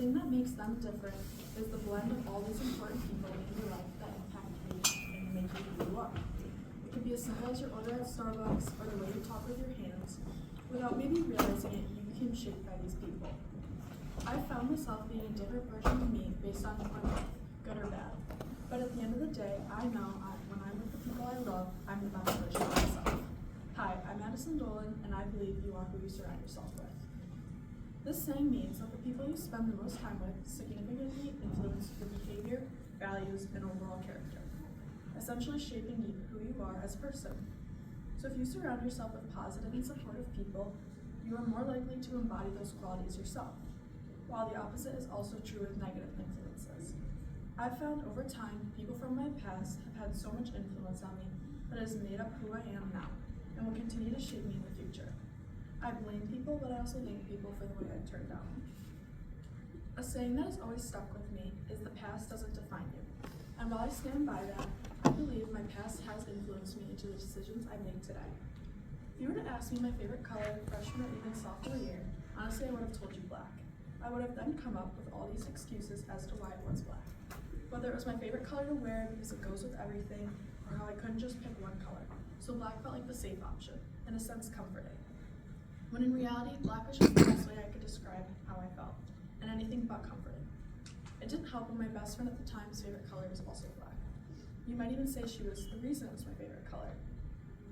thing that makes them different is the blend of all these important people in your life that impact you and make you who you are. It could be as simple as your order at Starbucks or the way you talk with your hands. Without maybe realizing it, you became shaped by these people. I found myself being a different version of me based on my life, good or bad. But at the end of the day, I know when I'm with the people I love, I'm the best version of myself. Hi, I'm Madison Dolan, and I believe you are who you surround yourself with. This saying means that the people you spend the most time with significantly influence your behavior, values, and overall character, essentially shaping who you are as a person. So if you surround yourself with positive and supportive people, you are more likely to embody those qualities yourself, while the opposite is also true with negative influences. I've found over time, people from my past have had so much influence on me that it has made up who I am now, and will continue to shape me in the future. I blame people, but I also thank people for the way I've turned out. A saying that has always stuck with me is the past doesn't define you. And while I stand by that, I believe my past has influenced me into the decisions I make today. If you were to ask me my favorite color freshman or even sophomore year, honestly I would have told you black. I would have then come up with all these excuses as to why it was black. Whether it was my favorite color to wear because it goes with everything, or how I couldn't just pick one color. So black felt like the safe option, in a sense comforting. When in reality, black was just the best way I could describe how I felt, and anything but comforting. It didn't help when my best friend at the time's favorite color was also black. You might even say she was the reason it was my favorite color.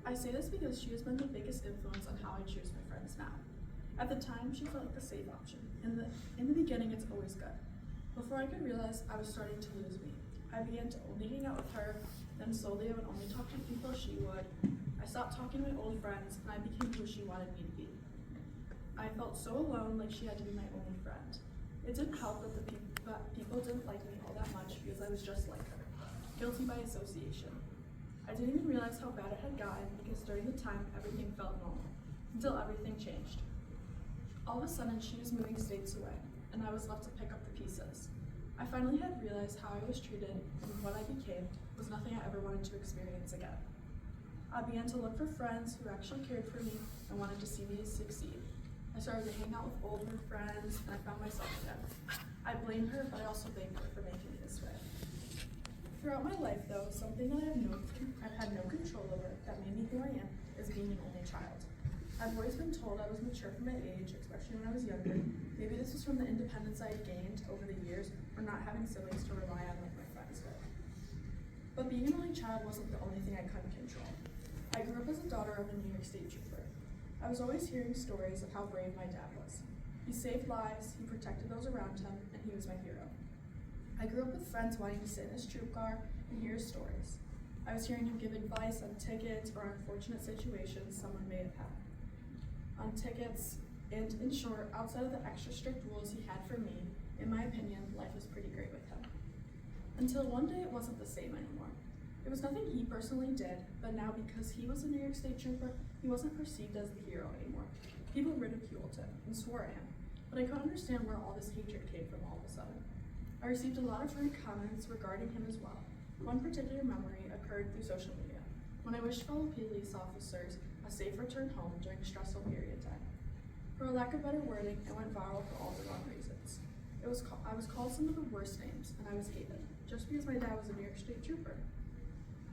I say this because she has been the biggest influence on how I choose my friends now. At the time, she felt like the safe option. In the beginning, it's always good. Before I could realize I was starting to lose me, I began to only hang out with her, then slowly I would only talk to people she would. I stopped talking to my old friends, and I became who she wanted me to be. I felt so alone, like she had to be my only friend. It didn't help that people didn't like me all that much because I was just like her, guilty by association. I didn't even realize how bad it had gotten because during the time everything felt normal, until everything changed. All of a sudden she was moving states away, and I was left to pick up the pieces. I finally had realized how I was treated and what I became was nothing I ever wanted to experience again. I began to look for friends who actually cared for me and wanted to see me succeed. I started to hang out with older friends, and I found myself again. I blame her, but I also thank her for making me this way. Throughout my life, though, something that I've had no control over that made me who I am is being an only child. I've always been told I was mature for my age, especially when I was younger. Maybe this was from the independence I had gained over the years, or not having siblings to rely on like my friends did. But being an only child wasn't the only thing I couldn't control. I grew up as a daughter of a New York State trooper. I was always hearing stories of how brave my dad was. He saved lives, he protected those around him, and he was my hero. I grew up with friends wanting to sit in his troop car and hear his stories. I was hearing him give advice on tickets or unfortunate situations someone may have had. On tickets, and in short, outside of the extra strict rules he had for me, in my opinion, life was pretty great with him. Until one day it wasn't the same anymore. It was nothing he personally did, but now because he was a New York State trooper, he wasn't perceived as the hero anymore. People ridiculed him and swore at him, but I couldn't understand where all this hatred came from all of a sudden. I received a lot of rude comments regarding him as well. One particular memory occurred through social media, when I wished fellow police officers a safe return home during a stressful period time. For a lack of better wording, it went viral for all the wrong reasons. I was called some of the worst names, and I was hated, just because my dad was a New York State trooper.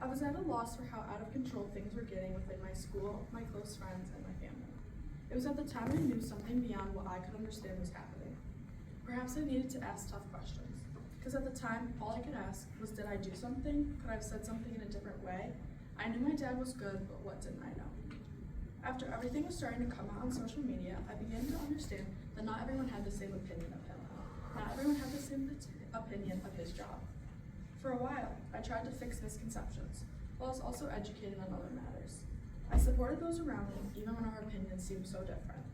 I was at a loss for how out of control things were getting within my school, my close friends, and my family. It was at the time I knew something beyond what I could understand was happening. Perhaps I needed to ask tough questions, because at the time, all I could ask was, did I do something? Could I have said something in a different way? I knew my dad was good, but what didn't I know? After everything was starting to come out on social media, I began to understand that not everyone had the same opinion of him. Not everyone had the same opinion of his job. For a while, I tried to fix misconceptions, while I was also educated on other matters. I supported those around me, even when our opinions seemed so different.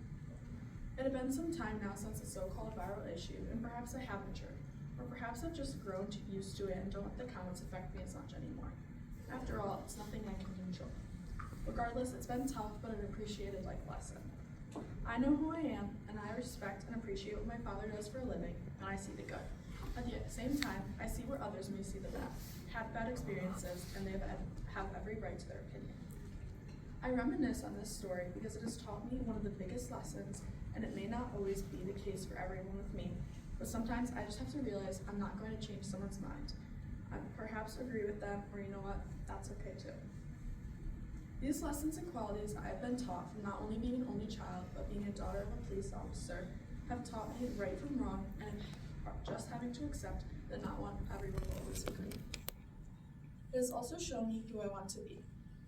It had been some time now since the so-called viral issue, and perhaps I have matured, or perhaps I've just grown used to it and don't let the comments affect me as much anymore. After all, it's nothing I can control. Regardless, it's been tough, but an appreciated life lesson. I know who I am, and I respect and appreciate what my father does for a living, and I see the good. At the same time, I see where others may see the bad, had bad experiences, and they have every right to their opinion. I reminisce on this story because it has taught me one of the biggest lessons, and it may not always be the case for everyone with me, but sometimes I just have to realize I'm not going to change someone's mind. I perhaps agree with them, or you know what, that's okay too. These lessons and qualities I have been taught from not only being an only child, but being a daughter of a police officer, have taught me right from wrong and just having to accept that not everyone will always agree. It has also shown me who I want to be,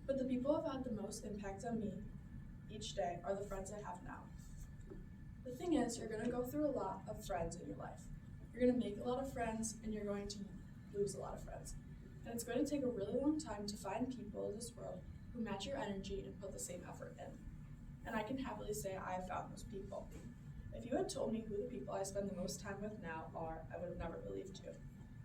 but the people who have had the most impact on me each day are the friends I have now. The thing is, you're going to go through a lot of friends in your life. You're going to make a lot of friends, and you're going to lose a lot of friends. And it's going to take a really long time to find people in this world who match your energy and put the same effort in. And I can happily say I have found those people. If you had told me who the people I spend the most time with now are, I would have never believed you.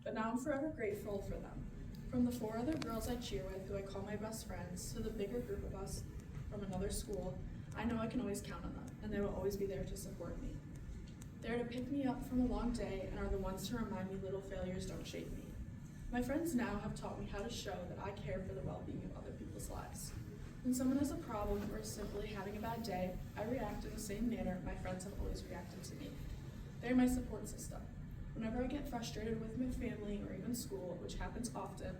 But now I'm forever grateful for them. From the 4 other girls I cheer with, who I call my best friends, to the bigger group of us from another school, I know I can always count on them, and they will always be there to support me. They're to pick me up from a long day and are the ones to remind me little failures don't shape me. My friends now have taught me how to show that I care for the well-being of other people's lives. When someone has a problem or is simply having a bad day, I react in the same manner my friends have always reacted to me. They're my support system. Whenever I get frustrated with my family or even school, which happens often,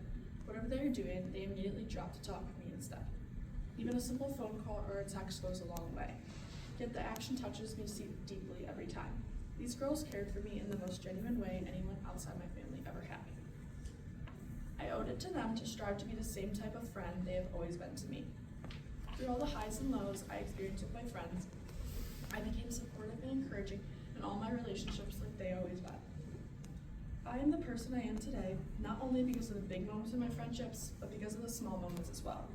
whatever they're doing, they immediately drop to talk with me instead. Even a simple phone call or a text goes a long way. Yet the action touches me deeply every time. These girls cared for me in the most genuine way anyone outside my family ever had. I owed it to them to strive to be the same type of friend they have always been to me. Through all the highs and lows I experienced with my friends, I became supportive and encouraging in all my relationships like they always been. I am the person I am today, not only because of the big moments in my friendships, but because of the small moments as well.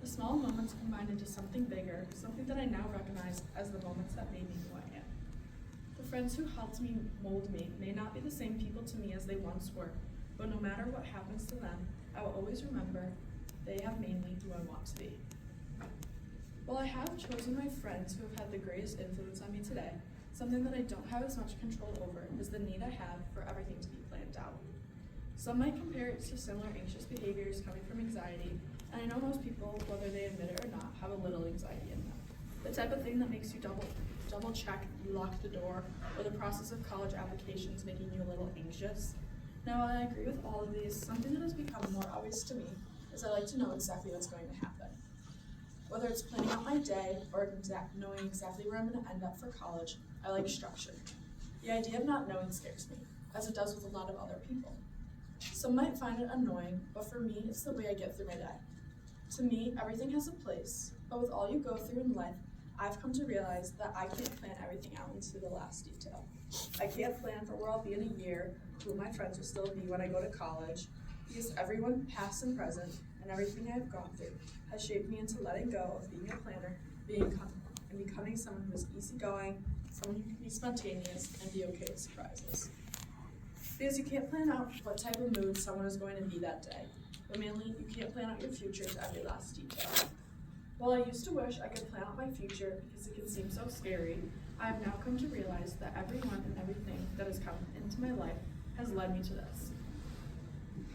The small moments combined into something bigger, something that I now recognize as the moments that made me who I am. The friends who helped me mold me may not be the same people to me as they once were, but no matter what happens to them, I will always remember they have made me who I want to be. While I have chosen my friends who have had the greatest influence on me today, something that I don't have as much control over is the need I have for everything to be planned out. Some might compare it to similar anxious behaviors coming from anxiety, and I know most people, whether they admit it or not, have a little anxiety in them. The type of thing that makes you double check, you lock the door, or the process of college applications making you a little anxious. Now, while I agree with all of these, something that has become more obvious to me is I like to know exactly what's going to happen. Whether it's planning out my day or knowing exactly where I'm going to end up for college, I like structure. The idea of not knowing scares me, as it does with a lot of other people. Some might find it annoying, but for me, it's the way I get through my day. To me, everything has a place, but with all you go through in life, I've come to realize that I can't plan everything out into the last detail. I can't plan for where I'll be in a year, who my friends will still be when I go to college, because everyone, past and present, and everything I've gone through has shaped me into letting go of being a planner, and becoming someone who is easygoing, someone who can be spontaneous, and be okay with surprises. Because you can't plan out what type of mood someone is going to be that day, but mainly you can't plan out your future to every last detail. While I used to wish I could plan out my future because it can seem so scary, I have now come to realize that everyone and everything that has come into my life has led me to this.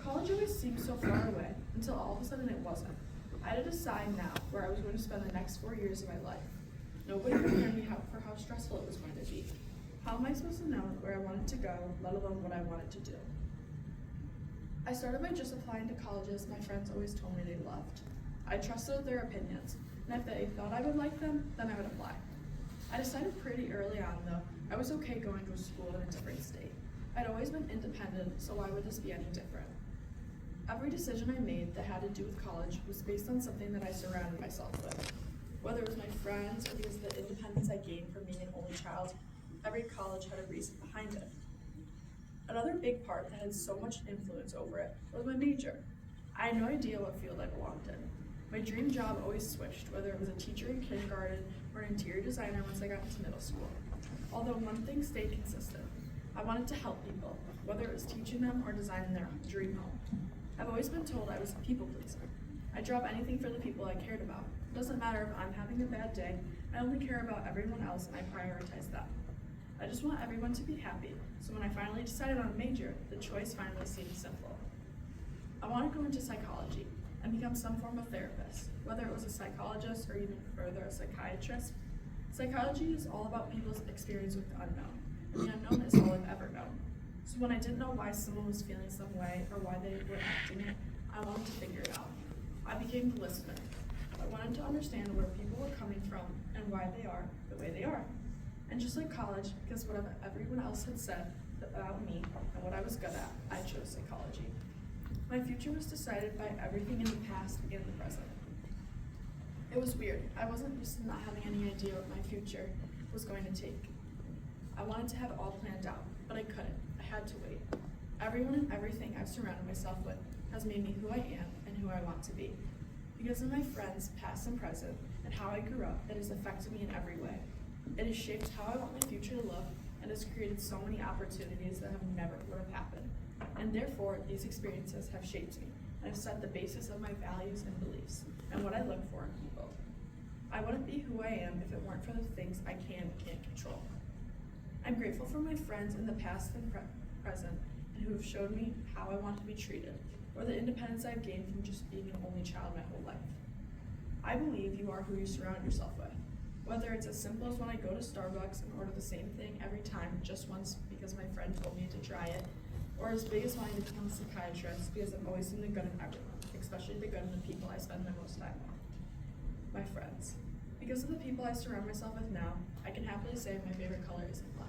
College always seemed so far away until all of a sudden it wasn't. I had to decide now where I was going to spend the next 4 years of my life. Nobody prepared me for how stressful it was going to be. How am I supposed to know where I wanted to go, let alone what I wanted to do? I started by just applying to colleges my friends always told me they loved. I trusted their opinions, and if they thought I would like them, then I would apply. I decided pretty early on, though, I was okay going to a school in a different state. I'd always been independent, so why would this be any different? Every decision I made that had to do with college was based on something that I surrounded myself with. Whether it was my friends or because of the independence I gained from being an only child, every college had a reason behind it. Another big part that had so much influence over it was my major. I had no idea what field I belonged in. My dream job always switched, whether it was a teacher in kindergarten or an interior designer once I got into middle school. Although one thing stayed consistent. I wanted to help people, whether it was teaching them or designing their dream home. I've always been told I was a people pleaser. I drop anything for the people I cared about. It doesn't matter if I'm having a bad day, I only care about everyone else and I prioritize them. I just want everyone to be happy, so when I finally decided on a major, the choice finally seemed simple. I want to go into psychology and become some form of therapist, whether it was a psychologist or even further a psychiatrist. Psychology is all about people's experience with the unknown, and the unknown is all I've ever So when I didn't know why someone was feeling some way or why they were acting it, I wanted to figure it out. I became the listener. I wanted to understand where people were coming from and why they are the way they are. And just like college, because whatever everyone else had said about me and what I was good at, I chose psychology. My future was decided by everything in the past and the present. It was weird. I wasn't used to not having any idea what my future was going to take. I wanted to have it all planned out, but I couldn't. I had to wait. Everyone and everything I've surrounded myself with has made me who I am and who I want to be. Because of my friends, past and present, and how I grew up, it has affected me in every way. It has shaped how I want my future to look and has created so many opportunities that would have happened. And therefore, these experiences have shaped me and have set the basis of my values and beliefs and what I look for in people. I wouldn't be who I am if it weren't for the things I can't control. I'm grateful for my friends in the past and present and who have showed me how I want to be treated, or the independence I've gained from just being an only child my whole life. I believe you are who you surround yourself with. Whether it's as simple as when I go to Starbucks and order the same thing every time just once because my friend told me to try it, or as big as wanting to become a psychiatrist because I've always seen the good in everyone, especially the good in the people I spend my most time with. My friends. Because of the people I surround myself with now, I can happily say my favorite color isn't black.